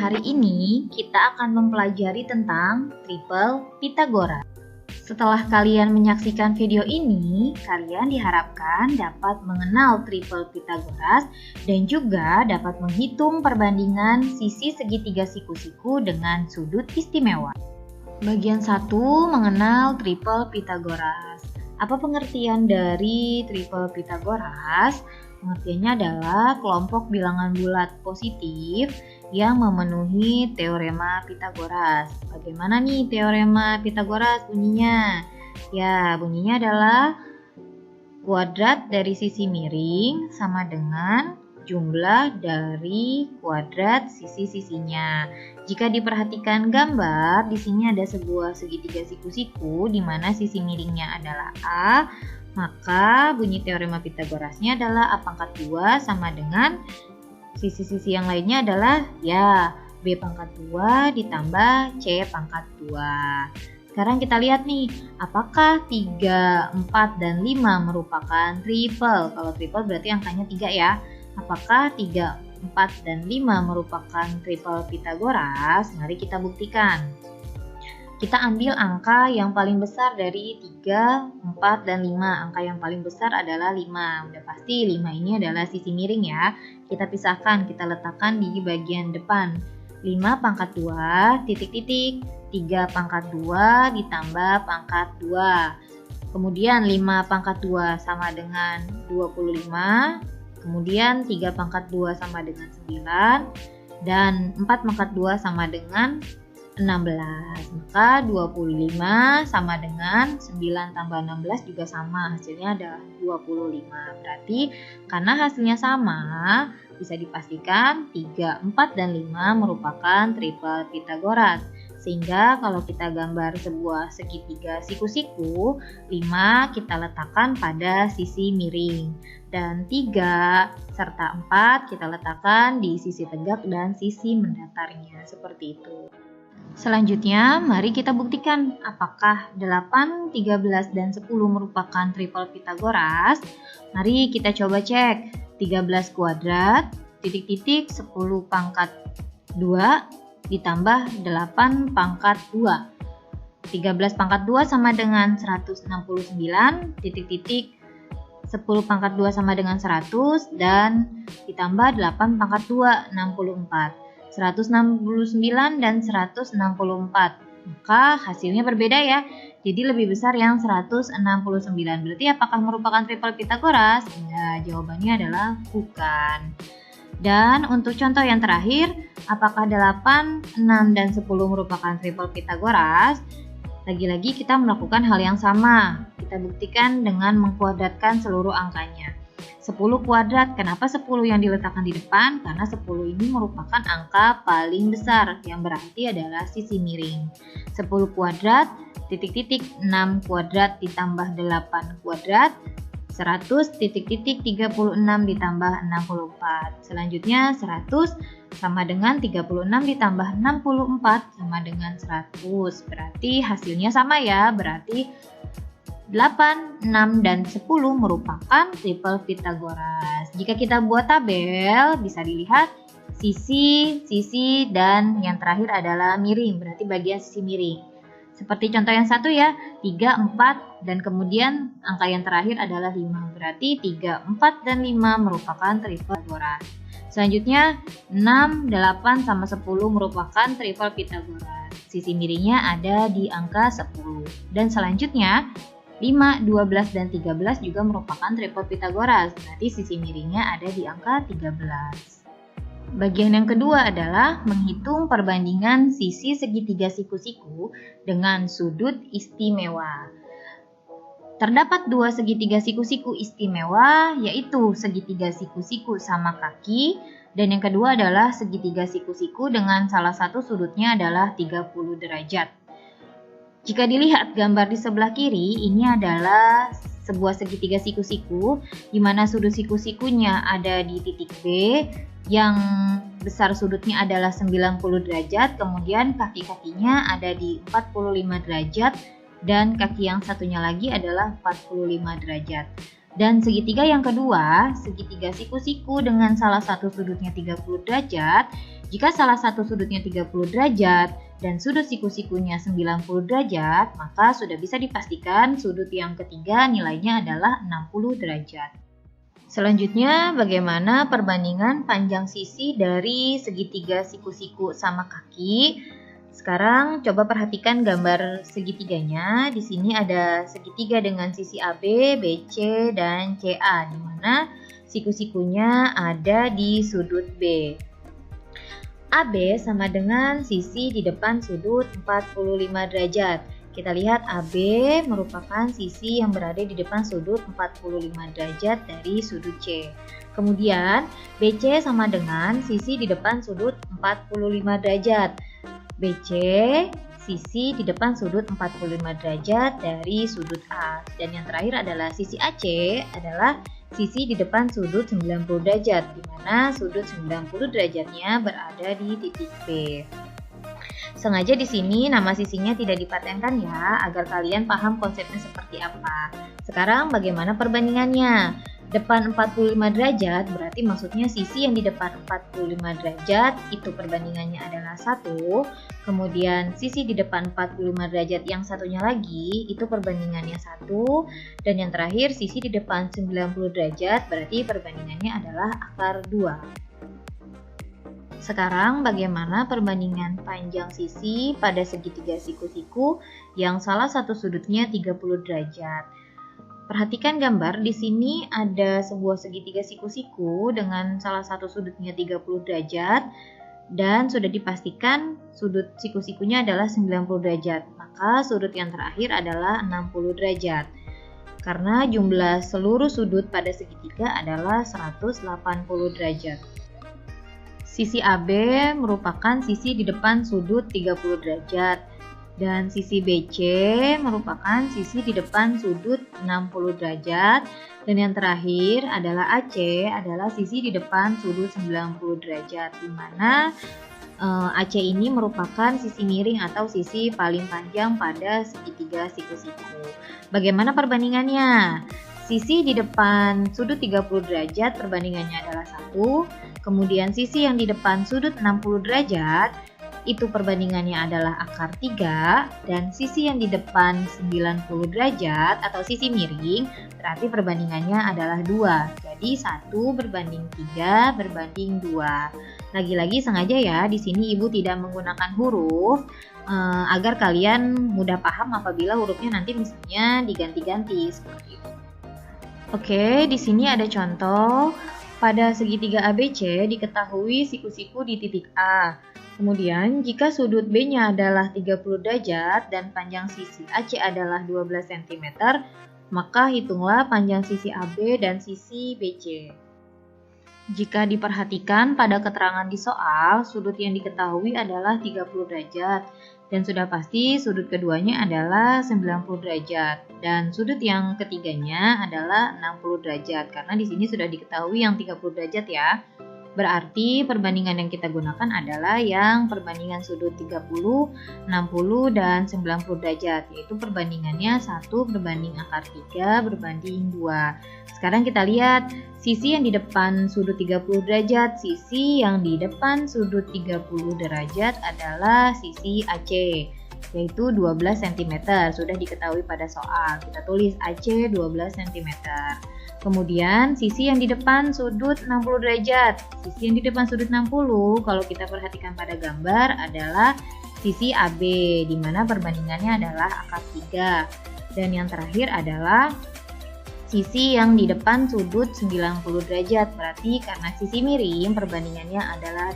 hari ini kita akan mempelajari tentang triple Pythagoras. Setelah kalian menyaksikan video ini, kalian diharapkan dapat mengenal triple Pythagoras dan juga dapat menghitung perbandingan sisi segitiga siku-siku dengan sudut istimewa. Bagian 1 mengenal triple Pythagoras. Apa pengertian dari triple Pythagoras? Pengertiannya adalah kelompok bilangan bulat positif yang memenuhi teorema Pythagoras. Bagaimana nih teorema Pythagoras bunyinya? Ya, bunyinya adalah kuadrat dari sisi miring sama dengan jumlah dari kuadrat sisi-sisinya. Jika diperhatikan gambar, di sini ada sebuah segitiga siku-siku di mana sisi miringnya adalah A, maka bunyi teorema Pythagorasnya adalah A pangkat 2 sama dengan sisi-sisi yang lainnya adalah ya B pangkat 2 ditambah C pangkat 2. Sekarang kita lihat nih, apakah 3, 4, dan 5 merupakan triple? Kalau triple berarti angkanya 3 ya. Apakah 3, 4, dan 5 merupakan triple Pythagoras? Mari kita buktikan. Kita ambil angka yang paling besar dari 3, 4, dan 5. Angka yang paling besar adalah 5. Udah pasti 5 ini adalah sisi miring ya. Kita pisahkan, kita letakkan di bagian depan. 5 pangkat 2, titik-titik. 3 pangkat 2 ditambah pangkat 2. Kemudian 5 pangkat 2 sama dengan 25. Kemudian 3 pangkat 2 sama dengan 9. Dan 4 pangkat 2 sama dengan 16. Maka 25 sama dengan 9 tambah 16 juga sama. Hasilnya adalah 25. Berarti karena hasilnya sama, bisa dipastikan 3, 4, dan 5 merupakan triple Pythagoras. Sehingga kalau kita gambar sebuah segitiga siku-siku, 5 kita letakkan pada sisi miring. Dan 3 serta 4 kita letakkan di sisi tegak dan sisi mendatarnya. Seperti itu. Selanjutnya, mari kita buktikan apakah 8, 13, dan 10 merupakan triple Pythagoras. Mari kita coba cek. 13 kuadrat, titik-titik, 10 pangkat 2, ditambah 8 pangkat 2. 13 pangkat 2 sama dengan 169, titik-titik, 10 pangkat 2 sama dengan 100, dan ditambah 8 pangkat 2, 64. 169 dan 164. Maka hasilnya berbeda ya. Jadi lebih besar yang 169. Berarti apakah merupakan triple Pythagoras? Ya, jawabannya adalah bukan. Dan untuk contoh yang terakhir, apakah 8, 6, dan 10 merupakan triple Pythagoras? Lagi-lagi kita melakukan hal yang sama. Kita buktikan dengan mengkuadratkan seluruh angkanya. 10 kuadrat, kenapa 10 yang diletakkan di depan? Karena 10 ini merupakan angka paling besar, yang berarti adalah sisi miring. 10 kuadrat, titik-titik, 6 kuadrat ditambah 8 kuadrat, 100, titik-titik, 36 ditambah 64. Selanjutnya 100 sama dengan 36 ditambah 64 sama dengan 100. Berarti hasilnya sama ya, berarti 8, 6, dan 10 merupakan triple Pythagoras. Jika kita buat tabel, bisa dilihat sisi, dan yang terakhir adalah miring, berarti bagian sisi miring. Seperti contoh yang satu ya, 3, 4, dan kemudian angka yang terakhir adalah 5. Berarti 3, 4, dan 5 merupakan triple Pythagoras. Selanjutnya, 6, 8, sama 10 merupakan triple Pythagoras. Sisi miringnya ada di angka 10. Dan selanjutnya, 5, 12, dan 13 juga merupakan triple Pythagoras. Berarti sisi miringnya ada di angka 13. Bagian yang kedua adalah menghitung perbandingan sisi segitiga siku-siku dengan sudut istimewa. Terdapat dua segitiga siku-siku istimewa, yaitu segitiga siku-siku sama kaki, dan yang kedua adalah segitiga siku-siku dengan salah satu sudutnya adalah 30 derajat. Jika dilihat gambar di sebelah kiri, ini adalah sebuah segitiga siku-siku di mana sudut siku-sikunya ada di titik B, yang besar sudutnya adalah 90 derajat, kemudian kaki-kakinya ada di 45 derajat, dan kaki yang satunya lagi adalah 45 derajat. Dan segitiga yang kedua, segitiga siku-siku dengan salah satu sudutnya 30 derajat, Jika salah satu sudutnya 30 derajat dan sudut siku-sikunya 90 derajat, maka sudah bisa dipastikan sudut yang ketiga nilainya adalah 60 derajat. Selanjutnya, bagaimana perbandingan panjang sisi dari segitiga siku-siku sama kaki? Sekarang coba perhatikan gambar segitiganya. Di sini ada segitiga dengan sisi AB, BC, dan CA, di mana siku-sikunya ada di sudut B. AB sama dengan sisi di depan sudut 45 derajat. Kita lihat AB merupakan sisi yang berada di depan sudut 45 derajat dari sudut C. Kemudian BC sama dengan sisi di depan sudut 45 derajat. BC sisi di depan sudut 45 derajat dari sudut A. Dan yang terakhir adalah sisi AC adalah sisi di depan sudut 90 derajat, di mana sudut 90 derajatnya berada di titik B. Sengaja di sini nama sisinya tidak dipatenkan ya, agar kalian paham konsepnya seperti apa. Sekarang bagaimana perbandingannya? Depan 45 derajat berarti maksudnya sisi yang di depan 45 derajat itu perbandingannya adalah 1. Kemudian sisi di depan 45 derajat yang satunya lagi itu perbandingannya 1. Dan yang terakhir sisi di depan 90 derajat berarti perbandingannya adalah akar 2. Sekarang bagaimana perbandingan panjang sisi pada segitiga siku-siku yang salah satu sudutnya 30 derajat. Perhatikan gambar, di sini ada sebuah segitiga siku-siku dengan salah satu sudutnya 30 derajat dan sudah dipastikan sudut siku-sikunya adalah 90 derajat. Maka sudut yang terakhir adalah 60 derajat. Karena jumlah seluruh sudut pada segitiga adalah 180 derajat. Sisi AB merupakan sisi di depan sudut 30 derajat. Dan sisi BC merupakan sisi di depan sudut 60 derajat. Dan yang terakhir adalah AC adalah sisi di depan sudut 90 derajat, di mana AC ini merupakan sisi miring atau sisi paling panjang pada segitiga siku-siku. Bagaimana perbandingannya? Sisi di depan sudut 30 derajat perbandingannya adalah 1. Kemudian sisi yang di depan sudut 60 derajat itu perbandingannya adalah akar 3, dan sisi yang di depan 90 derajat atau sisi miring berarti perbandingannya adalah 2. Jadi 1 berbanding 3 berbanding 2. Lagi-lagi sengaja ya di sini ibu tidak menggunakan huruf agar kalian mudah paham apabila hurufnya nanti misalnya diganti-ganti seperti itu. Oke, di sini ada contoh. Pada segitiga ABC diketahui siku-siku di titik A. Kemudian, jika sudut B-nya adalah 30 derajat dan panjang sisi AC adalah 12 cm, maka hitunglah panjang sisi AB dan sisi BC. Jika diperhatikan pada keterangan di soal, sudut yang diketahui adalah 30 derajat dan sudah pasti sudut keduanya adalah 90 derajat dan sudut yang ketiganya adalah 60 derajat karena di sini sudah diketahui yang 30 derajat ya. Berarti perbandingan yang kita gunakan adalah yang perbandingan sudut 30, 60, dan 90 derajat, yaitu perbandingannya 1 berbanding akar 3 berbanding 2. Sekarang kita lihat sisi yang di depan sudut 30 derajat, sisi yang di depan sudut 30 derajat adalah sisi AC, yaitu 12 cm. Sudah diketahui pada soal, kita tulis AC 12 cm. Kemudian sisi yang di depan sudut 60 derajat. Sisi yang di depan sudut 60 kalau kita perhatikan pada gambar adalah sisi AB, di mana perbandingannya adalah akar 3. Dan yang terakhir adalah sisi yang di depan sudut 90 derajat. Berarti karena sisi miring perbandingannya adalah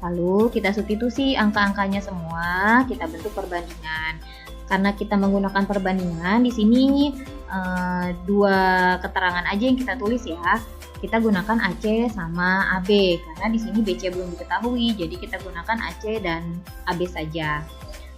2. Lalu kita substitusi angka-angkanya semua, kita bentuk perbandingan. Karena kita menggunakan perbandingan, di sini dua keterangan aja yang kita tulis ya. Kita gunakan AC sama AB karena di sini BC belum diketahui, jadi kita gunakan AC dan AB saja.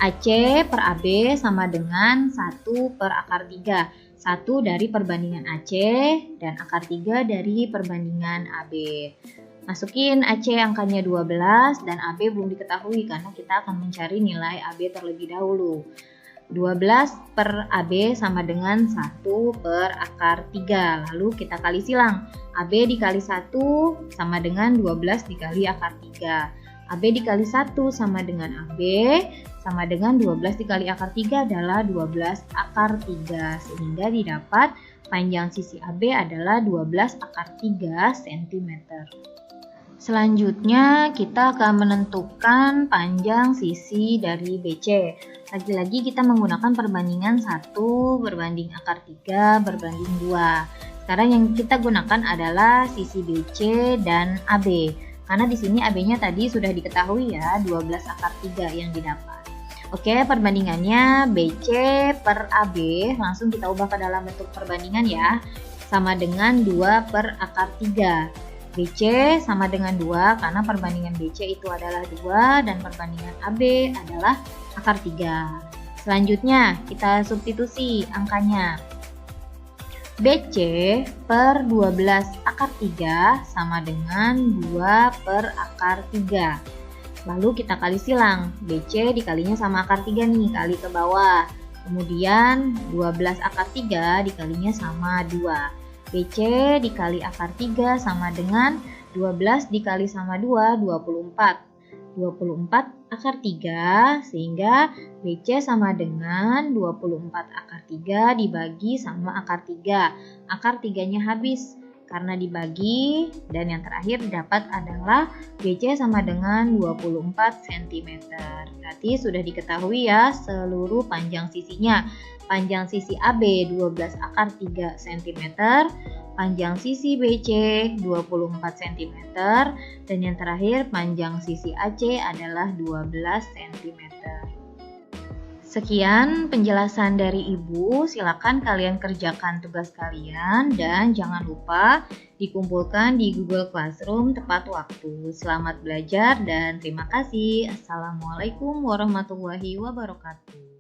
AC per AB sama dengan 1 per akar 3. 1 dari perbandingan AC dan akar 3 dari perbandingan AB. Masukin AC angkanya 12 dan AB belum diketahui karena kita akan mencari nilai AB terlebih dahulu. 12 per AB sama dengan 1 per akar 3. Lalu kita kali silang. AB dikali 1 sama dengan 12 dikali akar 3. AB dikali 1 sama dengan AB sama dengan 12 dikali akar 3 adalah 12 akar 3. Sehingga didapat panjang sisi AB adalah 12 akar 3 cm. Selanjutnya kita akan menentukan panjang sisi dari BC. Lagi-lagi kita menggunakan perbandingan 1 berbanding akar 3 berbanding 2. Sekarang yang kita gunakan adalah sisi BC dan AB. Karena di sini AB-nya tadi sudah diketahui ya, 12 akar 3 yang didapat. Oke, perbandingannya BC per AB, langsung kita ubah ke dalam bentuk perbandingan ya. Sama dengan 2 per akar 3. BC sama dengan 2 karena perbandingan BC itu adalah 2 dan perbandingan AB adalah akar 3. Selanjutnya kita substitusi angkanya. BC per 12 akar 3 sama dengan 2 per akar 3. Lalu kita kali silang. BC dikalinya sama akar 3 nih, kali ke bawah. Kemudian 12 akar 3 dikalinya sama 2. BC dikali akar 3 sama dengan 12 dikali sama 2, 24. 24 akar 3 sehingga BC sama dengan 24 akar 3 dibagi sama akar 3. Akar 3-nya habis karena dibagi dan yang terakhir dapat adalah BC sama dengan 24 cm. Berarti sudah diketahui ya seluruh panjang sisinya. Panjang sisi AB 12 akar 3 cm, panjang sisi BC 24 cm, dan yang terakhir panjang sisi AC adalah 12 cm. Sekian penjelasan dari Ibu, silakan kalian kerjakan tugas kalian dan jangan lupa dikumpulkan di Google Classroom tepat waktu. Selamat belajar dan terima kasih. Assalamualaikum warahmatullahi wabarakatuh.